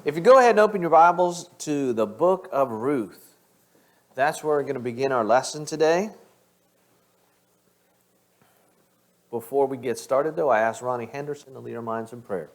If you go ahead and open your Bibles to the book of Ruth, that's where we're going to begin our lesson today. Before we get started, though, I ask Ronnie Henderson to lead our minds in prayer.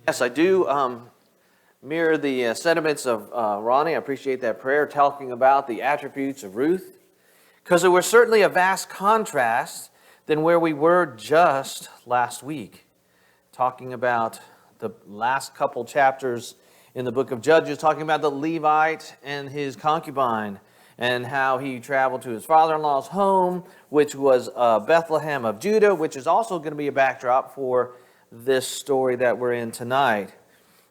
Yes, I do mirror the sentiments of Ronnie. I appreciate that prayer talking about the attributes of Ruth, because it was certainly a vast contrast than where we were just last week, talking about the last couple chapters in the book of Judges, talking about the Levite and his concubine, and how he traveled to his father-in-law's home, which was Bethlehem of Judah, which is also going to be a backdrop for this story that we're in tonight,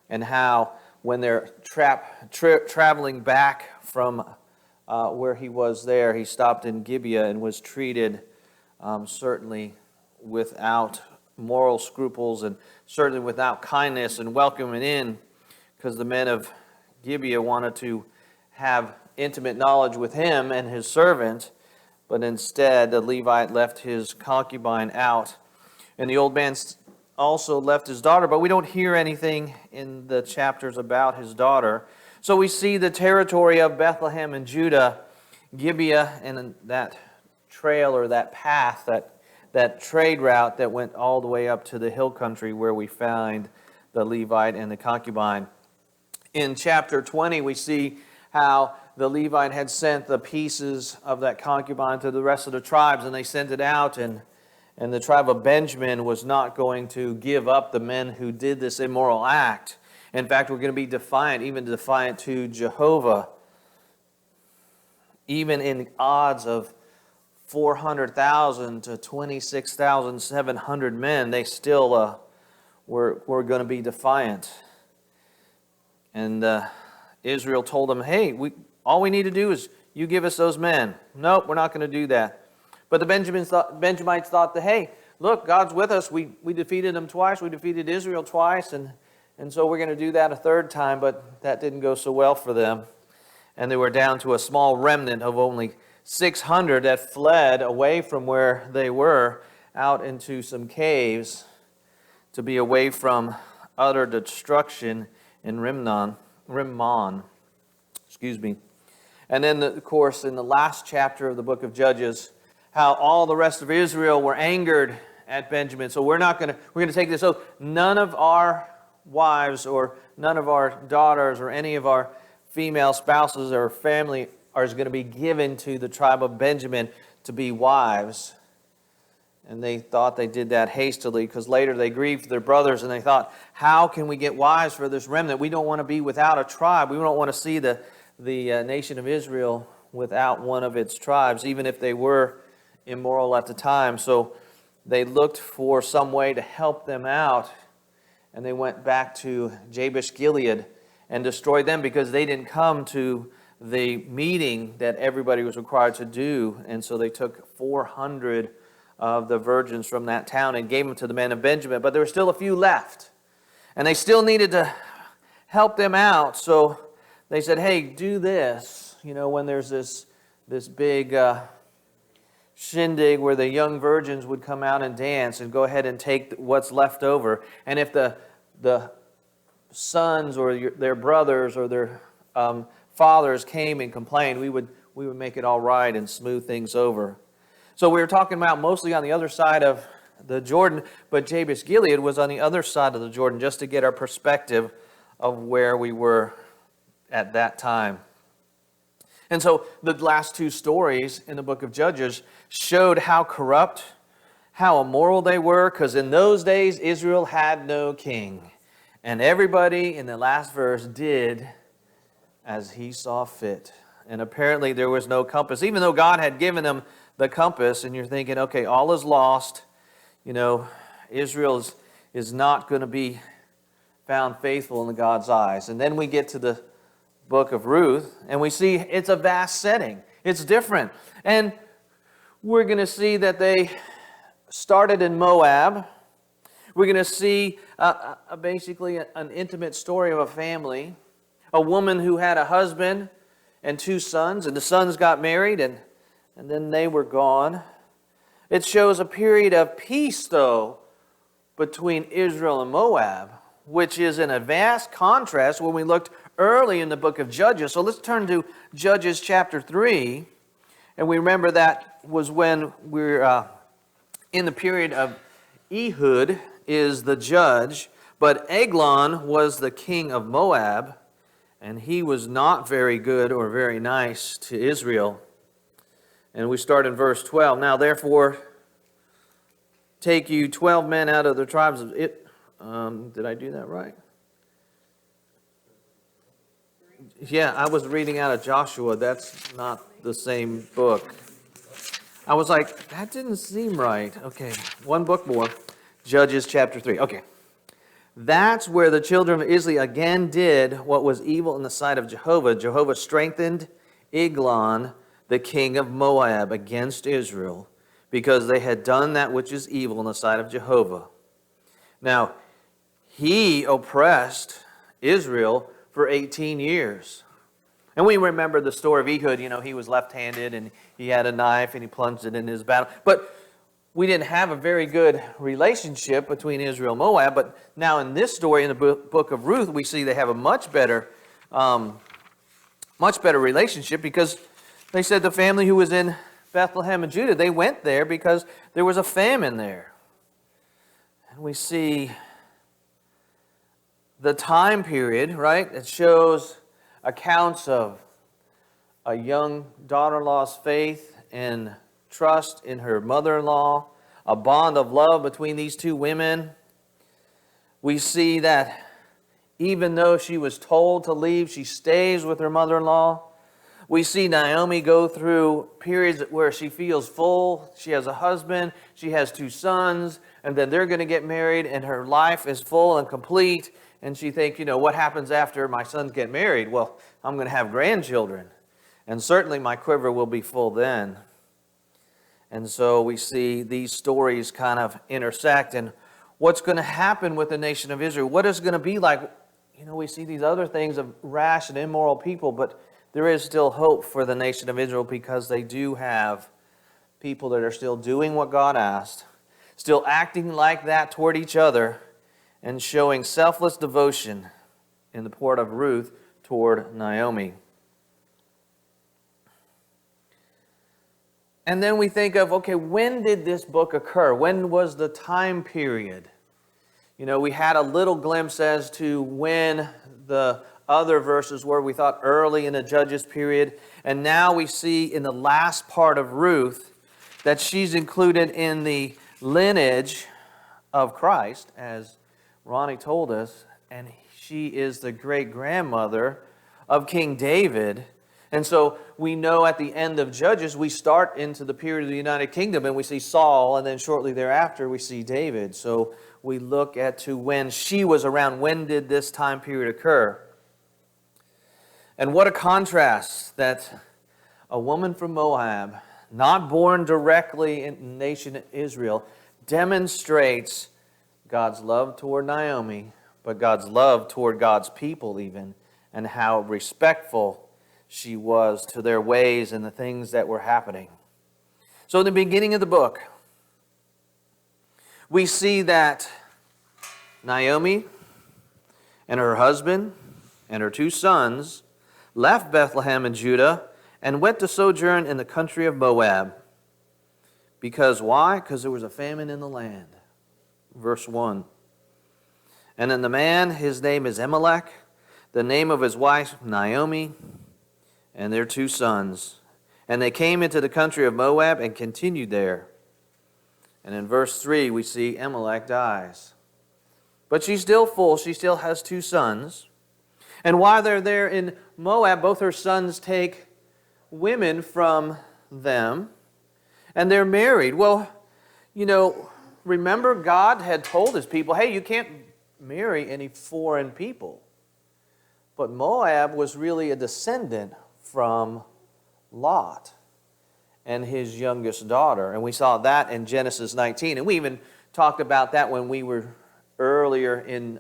and how when they're traveling back from where he was there, he stopped in Gibeah and was treated certainly without moral scruples and certainly without kindness and welcoming in, because the men of Gibeah wanted to have intimate knowledge with him and his servant, but instead the Levite left his concubine out, and the old man also left his daughter, but we don't hear anything in the chapters about his daughter. So we see the territory of Bethlehem and Judah, Gibeah, and that trail or that path, that trade route that went all the way up to the hill country where we find the Levite and the concubine. In chapter 20, we see how the Levite had sent the pieces of that concubine to the rest of the tribes, and they sent it out, and the tribe of Benjamin was not going to give up the men who did this immoral act. In fact, we're going to be defiant, even defiant to Jehovah. Even in odds of 400,000 to 26,700 men, they still were going to be defiant. And Israel told them, hey, all we need to do is you give us those men. Nope, we're not going to do that. But the Benjamites thought that, hey, look, God's with us. We defeated them twice. We defeated Israel twice. And so we're going to do that a third time. But that didn't go so well for them. And they were down to a small remnant of only 600 that fled away from where they were out into some caves to be away from utter destruction in Rimmon. And then, of course, in the last chapter of the book of Judges, how all the rest of Israel were angered at Benjamin. So we're going to take this oath. None of our wives or none of our daughters or any of our female spouses or family are going to be given to the tribe of Benjamin to be wives. And they thought they did that hastily, because later they grieved their brothers and they thought, how can we get wives for this remnant? We don't want to be without a tribe. We don't want to see the nation of Israel without one of its tribes, even if they were immoral at the time. So they looked for some way to help them out, and they went back to Jabesh Gilead and destroyed them because they didn't come to the meeting that everybody was required to do. And so they took 400 of the virgins from that town and gave them to the men of Benjamin. But there were still a few left, and they still needed to help them out. So they said, hey, do this. You know, when there's this big shindig where the young virgins would come out and dance, and go ahead and take what's left over. And if the sons or their brothers or their fathers came and complained, we we would make it all right and smooth things over. So we were talking about mostly on the other side of the Jordan, but Jabesh Gilead was on the other side of the Jordan, just to get our perspective of where we were at that time. And so the last two stories in the book of Judges showed how corrupt, how immoral they were, because in those days Israel had no king. And everybody in the last verse did as he saw fit. And apparently there was no compass, even though God had given them the compass, and you're thinking, okay, all is lost. Israel is not going to be found faithful in God's eyes. And then we get to the book of Ruth, and we see it's a vast setting. It's different. And we're going to see that they started in Moab. We're going to see basically an intimate story of a family, a woman who had a husband and two sons, and the sons got married, and then they were gone. It shows a period of peace, though, between Israel and Moab, which is in a vast contrast when we looked early in the book of Judges. So let's turn to Judges chapter 3, and we remember that was when we're in the period of Ehud is the judge, but Eglon was the king of Moab, and he was not very good or very nice to Israel. And we start in verse 12. Now, therefore, take you 12 men out of the tribes of it. Did I do that right? Yeah, I was reading out of Joshua. That's not the same book. I was like, that didn't seem right. Okay, one book more. Judges chapter 3. Okay. That's where the children of Israel again did what was evil in the sight of Jehovah. Jehovah strengthened Eglon, the king of Moab, against Israel, because they had done that which is evil in the sight of Jehovah. Now, he oppressed Israel for 18 years. And we remember the story of Ehud. He was left-handed and he had a knife and he plunged it in his battle. But we didn't have a very good relationship between Israel and Moab. But now in this story, in the book of Ruth, we see they have a much better relationship, because they said the family who was in Bethlehem and Judah, they went there because there was a famine there. And we see the time period, right? It shows accounts of a young daughter-in-law's faith and trust in her mother-in-law, a bond of love between these two women. We see that even though she was told to leave, she stays with her mother-in-law. We see Naomi go through periods where she feels full. She has a husband, she has two sons, and then they're going to get married, and her life is full and complete. And she thinks, what happens after my sons get married? Well, I'm going to have grandchildren. And certainly my quiver will be full then. And so we see these stories kind of intersect. And what's going to happen with the nation of Israel? What is going to be like? We see these other things of rash and immoral people, but there is still hope for the nation of Israel, because they do have people that are still doing what God asked, still acting like that toward each other, and showing selfless devotion in the part of Ruth toward Naomi. And then we think of, okay, when did this book occur? When was the time period? We had a little glimpse as to when the other verses were. We thought early in the Judges period. And now we see in the last part of Ruth that she's included in the lineage of Christ, as Ronnie told us, and she is the great-grandmother of King David. And so we know at the end of Judges, we start into the period of the United Kingdom, and we see Saul, and then shortly thereafter we see David. So we look at to when she was around. When did this time period occur? And what a contrast that a woman from Moab, not born directly in the nation of Israel, demonstrates God's love toward Naomi, but God's love toward God's people even, and how respectful she was to their ways and the things that were happening. So in the beginning of the book, we see that Naomi and her husband and her two sons left Bethlehem in Judah and went to sojourn in the country of Moab. Because why? Because there was a famine in the land. Verse 1. And then the man, his name is Elimelech, the name of his wife Naomi, and their 2 sons. And they came into the country of Moab and continued there. And in verse 3 we see Elimelech dies. But she's still full. She still has 2 sons. And while they're there in Moab, both her sons take women from them, and they're married. Well, remember God had told his people, hey, you can't marry any foreign people. But Moab was really a descendant from Lot and his youngest daughter. And we saw that in Genesis 19. And we even talked about that when we were earlier in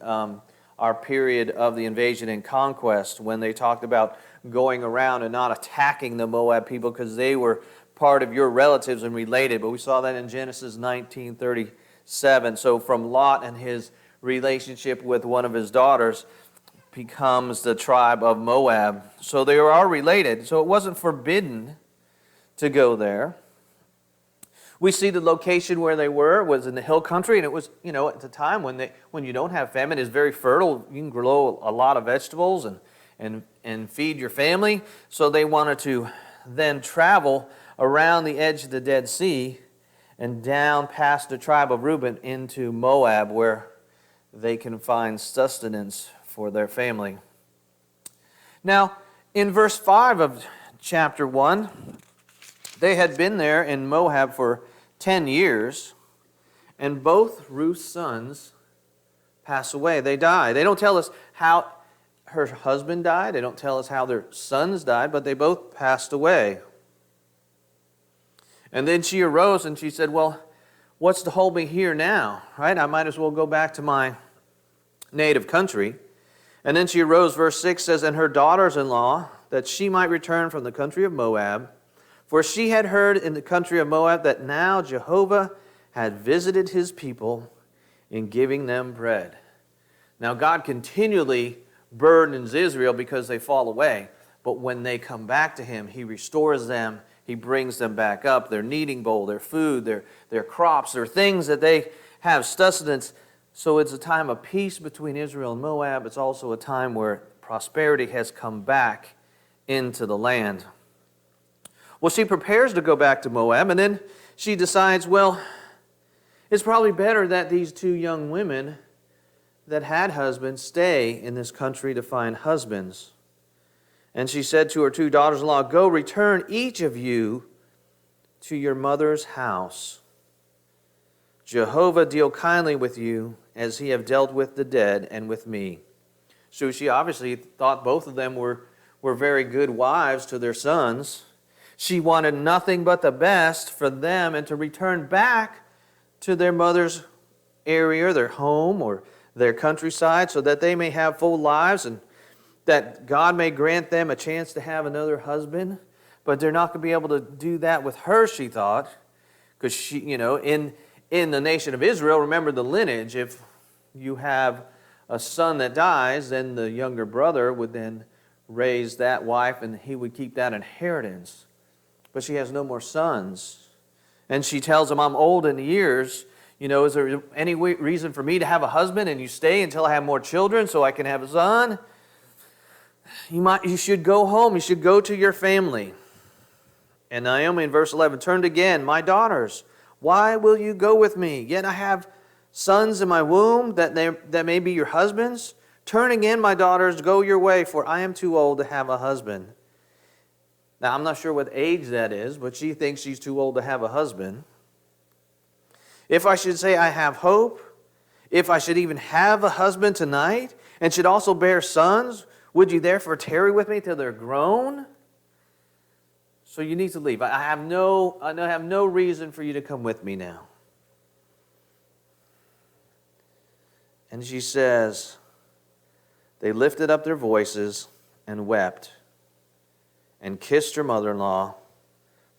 our period of the invasion and conquest, when they talked about going around and not attacking the Moab people because they were part of your relatives and related. But we saw that in Genesis 19:37. So from Lot and his relationship with one of his daughters becomes the tribe of Moab. So they are related. So it wasn't forbidden to go there. We see the location where they were was in the hill country, and it was, at the time when you don't have famine, it's very fertile. You can grow a lot of vegetables and feed your family. So they wanted to then travel around the edge of the Dead Sea and down past the tribe of Reuben into Moab, where they can find sustenance for their family. Now, in verse 5 of chapter 1, they had been there in Moab for 10 years, and both Ruth's sons pass away. They die. They don't tell us how her husband died. They don't tell us how their sons died, but they both passed away. And then she arose and she said, well, what's to hold me here now? Right? I might as well go back to my native country. And then she arose, verse 6 says, and her daughters-in-law, that she might return from the country of Moab, for she had heard in the country of Moab that now Jehovah had visited his people in giving them bread. Now God continually burdens Israel because they fall away. But when they come back to him, he restores them. He brings them back up. Their kneading bowl, their food, their crops, their things that they have sustenance. So it's a time of peace between Israel and Moab. It's also a time where prosperity has come back into the land. Well, she prepares to go back to Moab, and then she decides, well, it's probably better that these 2 young women that had husbands stay in this country to find husbands. And she said to her 2 daughters-in-law, go, return each of you to your mother's house. Jehovah deal kindly with you as he have dealt with the dead and with me. So she obviously thought both of them were very good wives to their sons. She wanted nothing but the best for them and to return back to their mother's area, their home, or their countryside, so that they may have full lives and that God may grant them a chance to have another husband. But they're not going to be able to do that with her, she thought, because she, in the nation of Israel, remember the lineage. If you have a son that dies, then the younger brother would then raise that wife and he would keep that inheritance. But she has no more sons. And she tells him, I'm old in years. Is there any reason for me to have a husband and you stay until I have more children so I can have a son? You should go home. You should go to your family. And Naomi in verse 11 turned again, my daughters, why will you go with me? Yet I have sons in my womb that may be your husbands. Turn again, my daughters, go your way, for I am too old to have a husband. Now, I'm not sure what age that is, but she thinks she's too old to have a husband. If I should say I have hope, if I should even have a husband tonight, and should also bear sons, would you therefore tarry with me till they're grown? So you need to leave. I have no reason for you to come with me now. And she says, they lifted up their voices and wept and kissed her mother-in-law,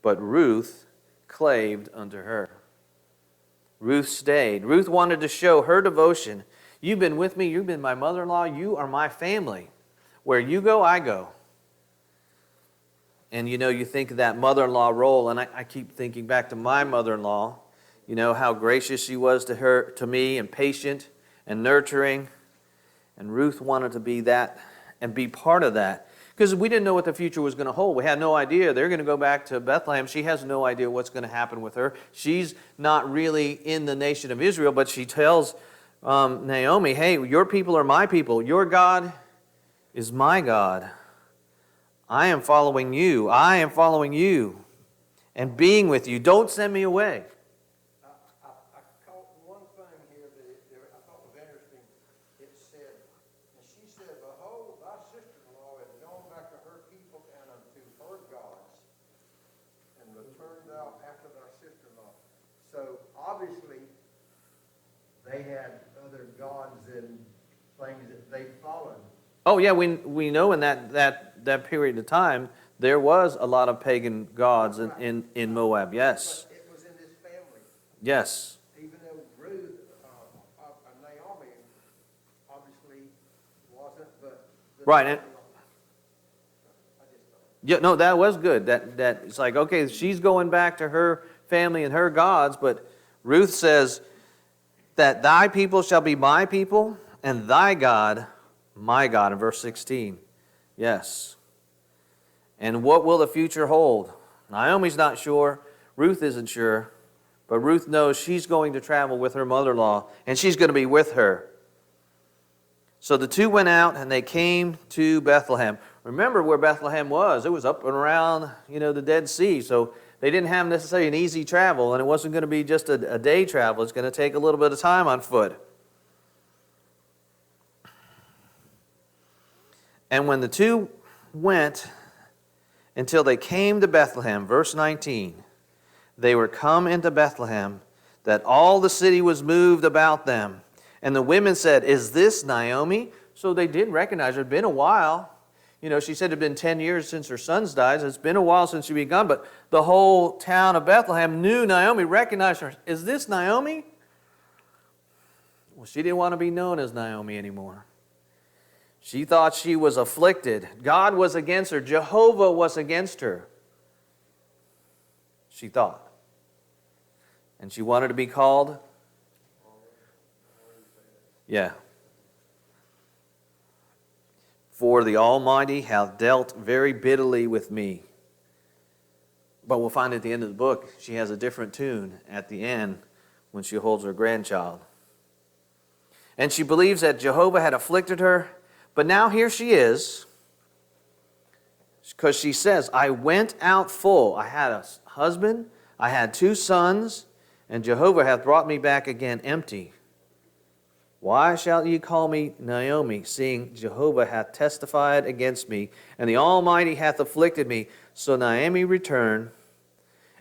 but Ruth claved unto her. Ruth stayed. Ruth wanted to show her devotion. You've been with me. You've been my mother-in-law. You are my family. Where you go, I go. And you think of that mother-in-law role, and I keep thinking back to my mother-in-law, how gracious she was to me, and patient and nurturing. And Ruth wanted to be that and be part of that. Because we didn't know what the future was going to hold. We had no idea. They're going to go back to Bethlehem. She has no idea what's going to happen with her. She's not really in the nation of Israel, but she tells Naomi, hey, your people are my people. Your God is my God. I am following you. I am following you and being with you. Don't send me away. I caught one thing here that I thought was interesting. It said, and she said, behold, thy sister-in-law is gone back to her people and unto her gods, and return thou after thy sister-in-law. So obviously, they had other gods and things that they followed. Oh yeah, we know in that period of time there was a lot of pagan gods in Moab. Yes. But it was in this family. Yes. Even though Ruth, Naomi, obviously wasn't, but right. And, yeah, no, that was good. That it's like, okay, she's going back to her family and her gods, but Ruth says that thy people shall be my people, and thy God my God, in verse 16. Yes. And what will the future hold? Naomi's not sure. Ruth isn't sure. But Ruth knows she's going to travel with her mother-in-law, and she's going to be with her. So the two went out, and they came to Bethlehem. Remember where Bethlehem was. It was up and around, the Dead Sea. So they didn't have necessarily an easy travel, and it wasn't going to be just a day travel. It's going to take a little bit of time on foot. And when the two went until they came to Bethlehem, verse 19, they were come into Bethlehem, that all the city was moved about them. And the women said, is this Naomi? So they did recognize her. It had been a while. She said it had been 10 years since her sons died. It's been a while since she'd been gone. But the whole town of Bethlehem knew Naomi, recognized her. Is this Naomi? Well, she didn't want to be known as Naomi anymore. She thought she was afflicted. God was against her. Jehovah was against her. She thought. And she wanted to be called? Yeah. For the Almighty hath dealt very bitterly with me. But we'll find at the end of the book, she has a different tune at the end when she holds her grandchild. And she believes that Jehovah had afflicted her. But now here she is, because she says, I went out full. I had a husband, I had 2 sons, and Jehovah hath brought me back again empty. Why shall ye call me Naomi, seeing Jehovah hath testified against me, and the Almighty hath afflicted me? So Naomi returned,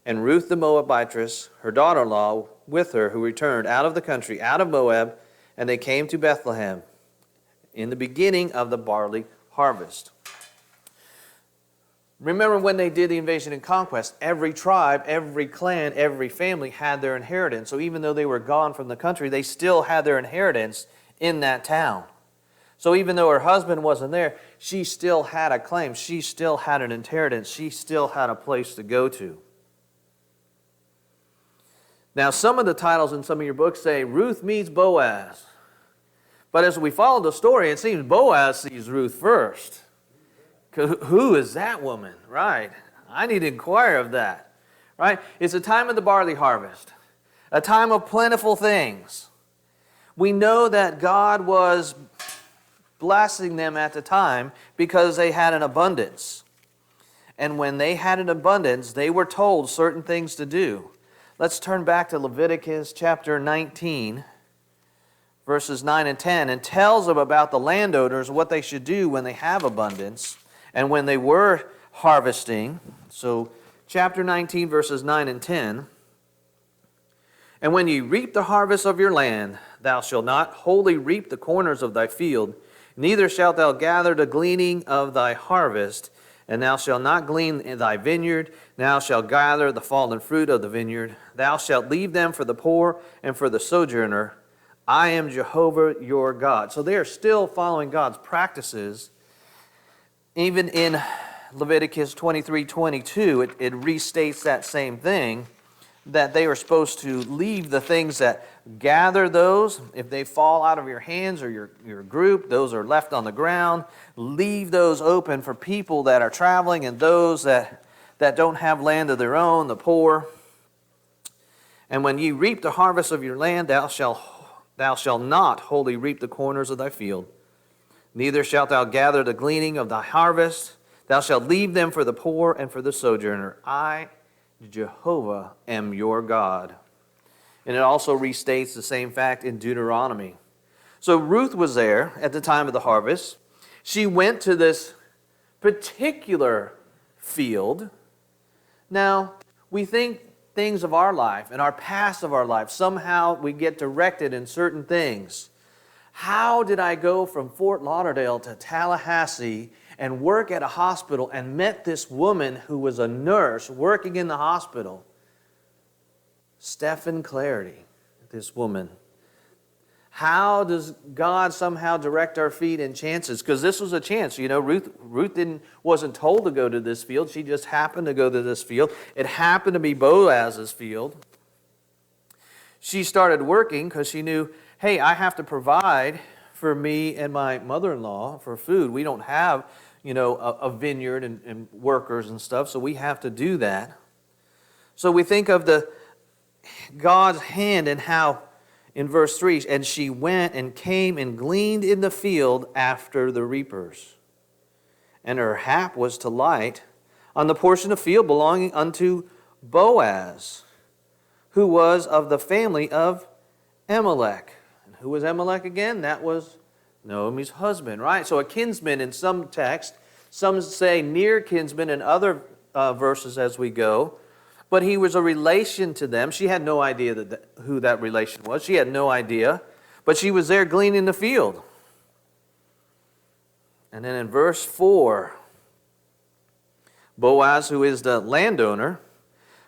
and Ruth the Moabitess, her daughter-in-law, with her, who returned out of the country, out of Moab, and they came to Bethlehem in the beginning of the barley harvest. Remember when they did the invasion and conquest, every tribe, every clan, every family had their inheritance. So even though they were gone from the country, they still had their inheritance in that town. So even though her husband wasn't there, she still had a claim. She still had an inheritance. She still had a place to go to. Now, some of the titles in some of your books say Ruth meets Boaz. But as we follow the story, it seems Boaz sees Ruth first. Who is that woman? Right. I need to inquire of that. Right? It's a time of the barley harvest. A time of plentiful things. We know that God was blessing them at the time because they had an abundance. And when they had an abundance, they were told certain things to do. Let's turn back to Leviticus chapter 19. Verses 9 and 10, and tells them about the landowners, what they should do when they have abundance and when they were harvesting. So chapter 19, verses 9 and 10. And when ye reap the harvest of your land, thou shalt not wholly reap the corners of thy field, neither shalt thou gather the gleaning of thy harvest, and thou shalt not glean in thy vineyard, thou shalt gather the fallen fruit of the vineyard. Thou shalt leave them for the poor and for the sojourner. I am Jehovah your God. So they are still following God's practices, even in Leviticus 23:22, it restates that same thing, that they were supposed to leave the things that gather those. If they fall out of your hands or your group, those are left on the ground. Leave those open for people that are traveling and those that don't have land of their own, the poor. And when ye reap the harvest of your land, thou shalt not wholly reap the corners of thy field. Neither shalt thou gather the gleaning of thy harvest. Thou shalt leave them for the poor and for the sojourner. I, Jehovah, am your God. And it also restates the same fact in Deuteronomy. So Ruth was there at the time of the harvest. She went to this particular field. Now, we think things of our life and our past of our life, somehow we get directed in certain things. How did I go from Fort Lauderdale to Tallahassee and work at a hospital and met this woman who was a nurse working in the hospital? Stephen Clarity, this woman. How does God somehow direct our feet and chances? Because this was a chance. You know, Ruth wasn't told to go to this field. She just happened to go to this field. It happened to be Boaz's field. She started working because she knew, hey, I have to provide for me and my mother-in-law for food. We don't have, a vineyard and workers and stuff, so we have to do that. So we think of God's hand and how, in verse 3, and she went and came and gleaned in the field after the reapers. And her hap was to light on the portion of field belonging unto Boaz, who was of the family of Amalek. And who was Amalek again? That was Naomi's husband, right? So a kinsman in some text. Some say near kinsman in other verses as we go. But he was a relation to them. She had no idea who that relation was. She had no idea. But she was there gleaning the field. And then in verse 4, Boaz, who is the landowner,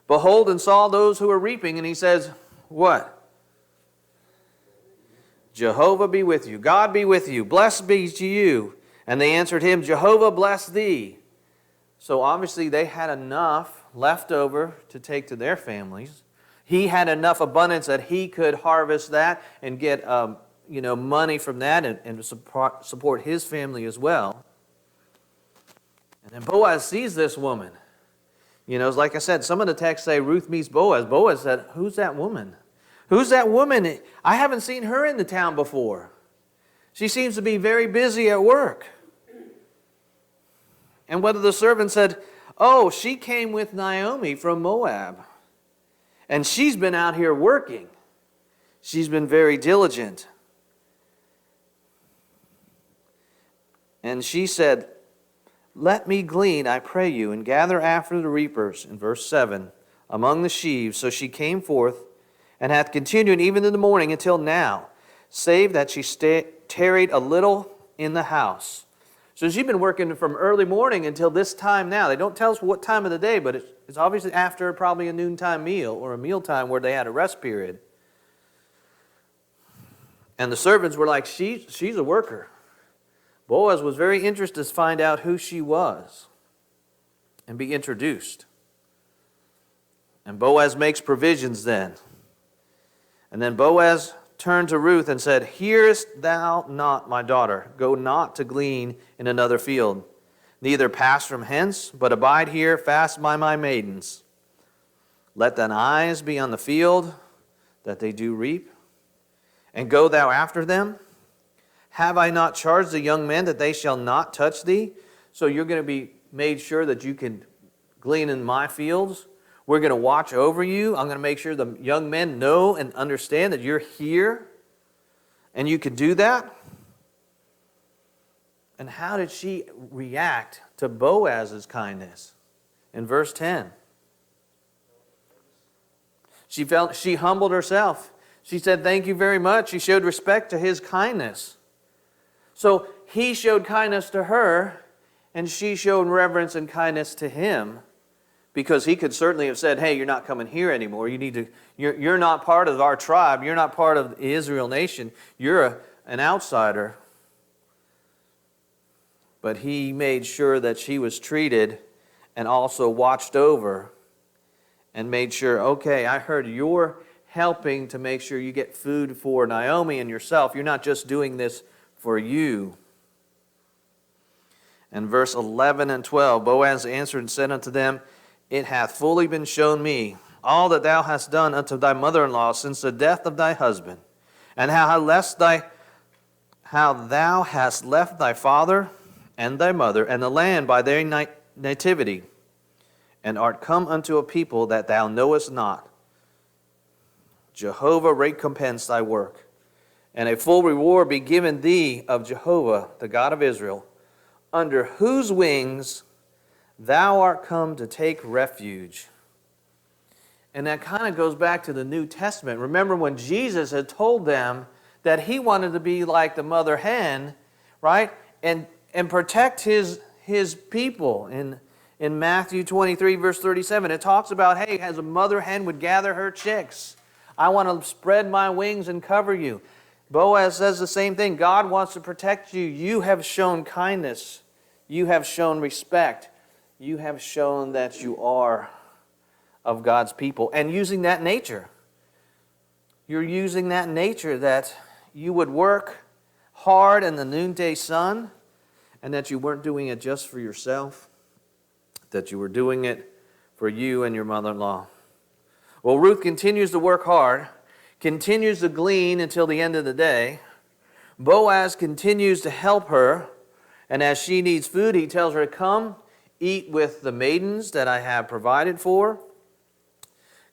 behold and saw those who were reaping, and he says, what? Jehovah be with you. God be with you. Blessed be to you. And they answered him, Jehovah bless thee. So obviously they had enough left over to take to their families. He had enough abundance that he could harvest that and get money from that and support his family as well. And then Boaz sees this woman. Like I said, some of the texts say Ruth meets Boaz. Boaz said, who's that woman? Who's that woman? I haven't seen her in the town before. She seems to be very busy at work. And one of the servants said, oh, she came with Naomi from Moab. And she's been out here working. She's been very diligent. And she said, let me glean, I pray you, and gather after the reapers, in verse 7, among the sheaves. So she came forth, and hath continued even in the morning until now, save that she tarried a little in the house. So she's been working from early morning until this time now. They don't tell us what time of the day, but it's obviously after probably a noontime meal or a mealtime where they had a rest period. And the servants were like, she's a worker. Boaz was very interested to find out who she was and be introduced. And Boaz makes provisions then. And then Boaz turned to Ruth and said, hearest thou not, my daughter? Go not to glean in another field. Neither pass from hence, but abide here fast by my maidens. Let thine eyes be on the field, that they do reap. And go thou after them. Have I not charged the young men that they shall not touch thee? So you're going to be made sure that you can glean in my fields. We're going to watch over you. I'm going to make sure the young men know and understand that you're here and you can do that. And how did she react to Boaz's kindness? In verse 10, she humbled herself. She said, thank you very much. She showed respect to his kindness. So he showed kindness to her, and she showed reverence and kindness to him. Because he could certainly have said, hey, you're not coming here anymore. You're not part of our tribe. You're not part of the Israel nation. You're an outsider. but he made sure that she was treated and also watched over and made sure, okay, I heard you're helping to make sure you get food for Naomi and yourself. You're not just doing this for you. And verse 11 and 12, Boaz answered and said unto them, It hath fully been shown me all that thou hast done unto thy mother-in-law since the death of thy husband, and how thou hast left thy father and thy mother and the land by their nativity, and art come unto a people that thou knowest not. Jehovah recompense thy work, and a full reward be given thee of Jehovah, the God of Israel, under whose wings thou art come to take refuge. And that kind of goes back to the New Testament. Remember when Jesus had told them that he wanted to be like the mother hen, right? And protect his people. In Matthew 23, verse 37, it talks about, hey, as a mother hen would gather her chicks, I want to spread my wings and cover you. Boaz says the same thing. God wants to protect you. You have shown kindness. You have shown respect. You have shown that you are of God's people. And using that nature. You're using that nature that you would work hard in the noonday sun, and that you weren't doing it just for yourself, that you were doing it for you and your mother-in-law. Well, Ruth continues to work hard, continues to glean until the end of the day. Boaz continues to help her, and as she needs food, he tells her, Come, eat with the maidens that I have provided for.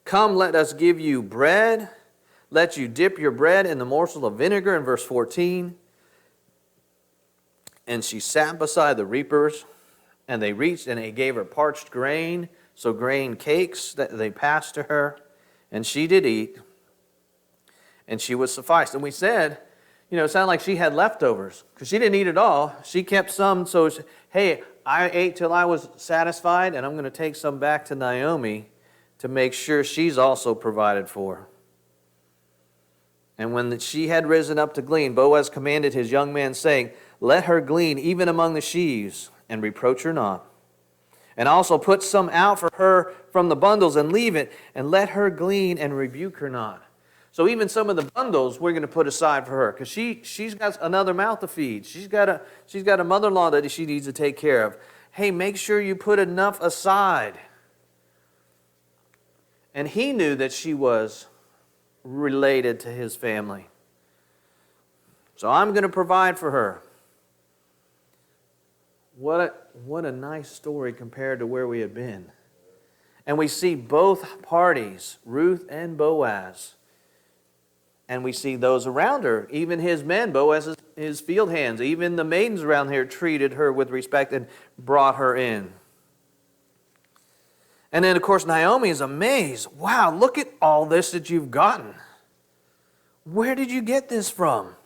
Come, let us give you bread. Let you dip your bread in the morsel of vinegar, in verse 14. And she sat beside the reapers, and they reached, and they gave her parched grain, so grain cakes that they passed to her, and she did eat, and she was sufficed. And we said, it sounded like she had leftovers, because she didn't eat it all. She kept some, so, hey, I ate till I was satisfied, and I'm going to take some back to Naomi to make sure she's also provided for. And when she had risen up to glean, Boaz commanded his young man, saying, Let her glean even among the sheaves, and reproach her not. And also put some out for her from the bundles, and leave it, and let her glean, and rebuke her not. So even some of the bundles we're going to put aside for her, because she's got another mouth to feed. She's got a mother-in-law that she needs to take care of. Hey, make sure you put enough aside. And he knew that she was related to his family. So I'm going to provide for her. What a nice story compared to where we had been. And we see both parties, Ruth and Boaz. And we see those around her, even his men, Boaz, his field hands, even the maidens around here treated her with respect and brought her in. And then, of course, Naomi is amazed. Wow, look at all this that you've gotten. Where did you get this from?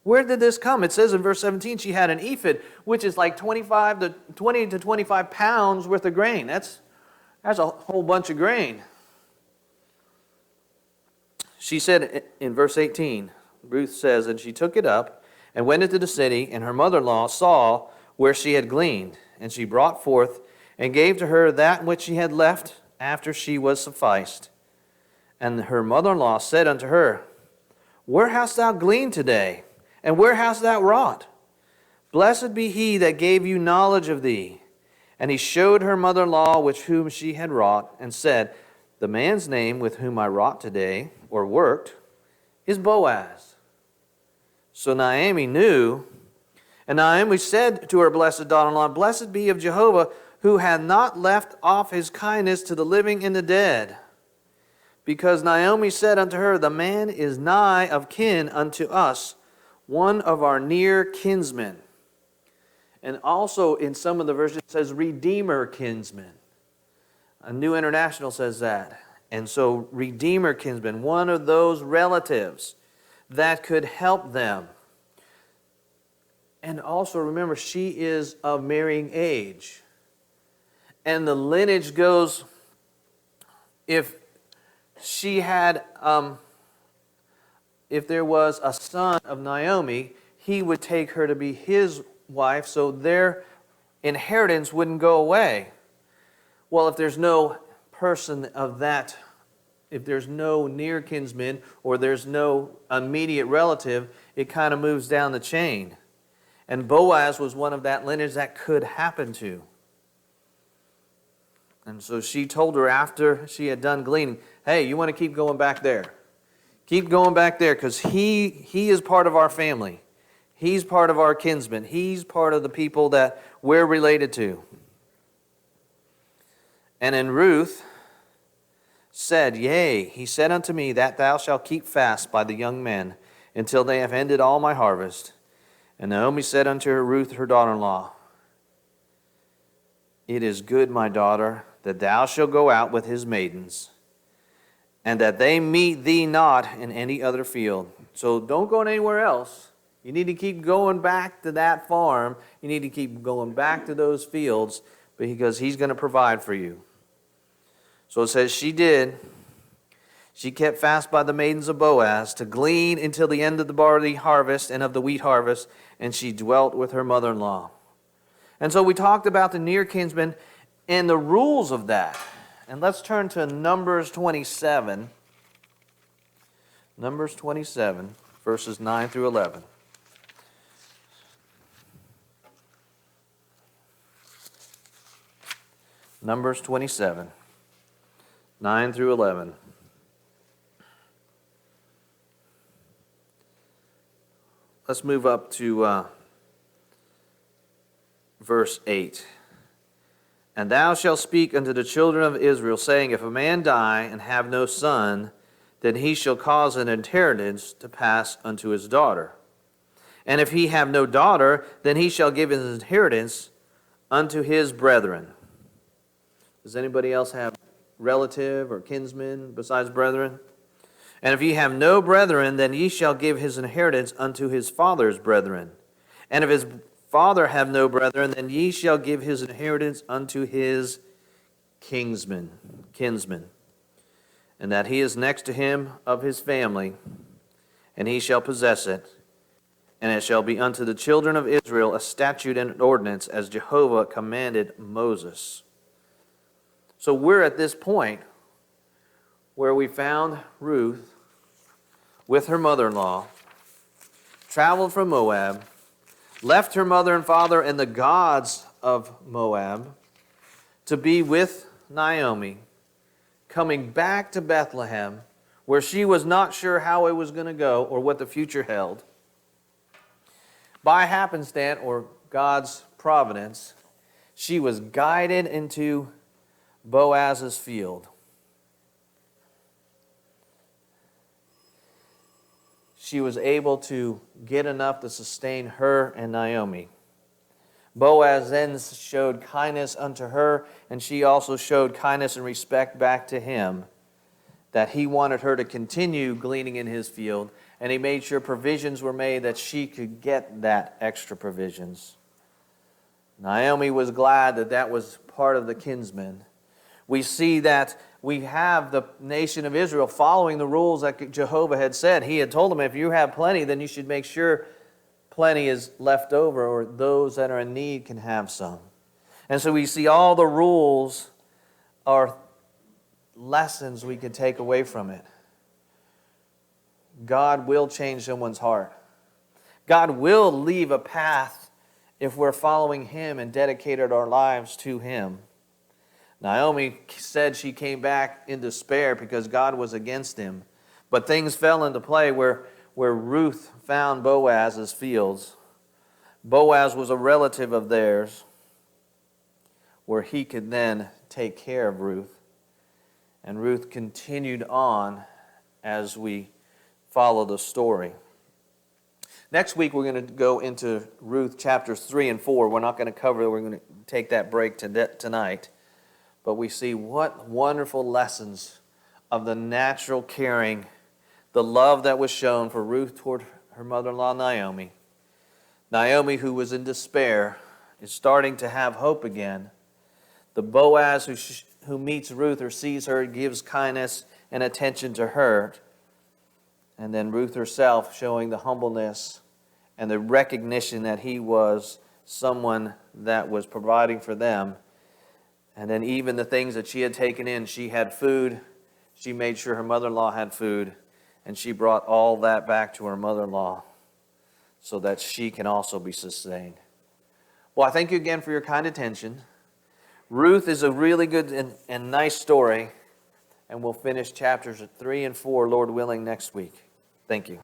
Where did this come? It says in verse 17, she had an ephod, which is like 20 to 25 pounds worth of grain. That's a whole bunch of grain. She said in verse 18, Ruth says, And she took it up and went into the city, and her mother-in-law saw where she had gleaned. And she brought forth and gave to her that which she had left after she was sufficed. And her mother-in-law said unto her, Where hast thou gleaned today? And where hast thou wrought? Blessed be he that gave you knowledge of thee. And he showed her mother-in-law which whom she had wrought, and said, The man's name with whom I wrought today, or worked, is Boaz. So Naomi knew, and Naomi said to her blessed daughter-in-law, Blessed be of Jehovah, who hath not left off his kindness to the living and the dead. Because Naomi said unto her, The man is nigh of kin unto us, one of our near kinsmen. And also in some of the versions it says redeemer kinsman. A New International says that. And so redeemer kinsman, one of those relatives that could help them. And also remember, she is of marrying age. And the lineage goes, if she had, if there was a son of Naomi, he would take her to be his wife. So their inheritance wouldn't go away. Well, if there's no person of that, if there's no near kinsman or there's no immediate relative, it kind of moves down the chain. And Boaz was one of that lineage that could happen to. And so she told her after she had done gleaning, hey, you want to keep going back there. Keep going back there because he is part of our family. He's part of our kinsmen. He's part of the people that we're related to. And then Ruth said, yea, he said unto me that thou shalt keep fast by the young men until they have ended all my harvest. And Naomi said unto her Ruth, her daughter-in-law, it is good, my daughter, that thou shalt go out with his maidens, and that they meet thee not in any other field. So don't go anywhere else. You need to keep going back to that farm. You need to keep going back to those fields because he's going to provide for you. So it says she did. She kept fast by the maidens of Boaz to glean until the end of the barley harvest and of the wheat harvest, and she dwelt with her mother-in-law. And so we talked about the near kinsman and the rules of that. And let's turn to Numbers 27. Numbers 27, verses 9 through 11. Numbers 27, 9 through 11. Let's move up to verse 8. And thou shalt speak unto the children of Israel, saying, if a man die and have no son, then he shall cause an inheritance to pass unto his daughter. And if he have no daughter, then he shall give his inheritance unto his brethren. Does anybody else have relative or kinsmen besides brethren? And if ye have no brethren, then ye shall give his inheritance unto his father's brethren. And if his father have no brethren, then ye shall give his inheritance unto his kinsmen. And that he is next to him of his family, and he shall possess it. And it shall be unto the children of Israel a statute and an ordinance, as Jehovah commanded Moses. So we're at this point where we found Ruth with her mother-in-law, traveled from Moab, left her mother and father and the gods of Moab to be with Naomi, coming back to Bethlehem, where she was not sure how it was going to go or what the future held. By happenstance or God's providence, she was guided into Boaz's field. She was able to get enough to sustain her and Naomi. Boaz then showed kindness unto her, and she also showed kindness and respect back to him, that he wanted her to continue gleaning in his field, and he made sure provisions were made that she could get that extra provisions. Naomi was glad that that was part of the kinsmen. We see that we have the nation of Israel following the rules that Jehovah had said. He had told them, if you have plenty, then you should make sure plenty is left over, or those that are in need can have some. And so we see all the rules are lessons we can take away from it. God will change someone's heart. God will leave a path if we're following Him and dedicated our lives to Him. Naomi said she came back in despair because God was against him. But things fell into play where Ruth found Boaz's fields. Boaz was a relative of theirs, where he could then take care of Ruth. And Ruth continued on as we follow the story. Next week we're going to go into Ruth chapters 3 and 4. We're not going to cover it. We're going to take that break tonight. But we see what wonderful lessons of the natural caring, the love that was shown for Ruth toward her mother-in-law Naomi. Naomi, who was in despair, is starting to have hope again. The Boaz who meets Ruth or sees her gives kindness and attention to her. And then Ruth herself showing the humbleness and the recognition that he was someone that was providing for them. And then even the things that she had taken in, she had food. She made sure her mother-in-law had food. And she brought all that back to her mother-in-law so that she can also be sustained. Well, I thank you again for your kind attention. Ruth is a really good and nice story. And we'll finish chapters 3 and 4, Lord willing, next week. Thank you.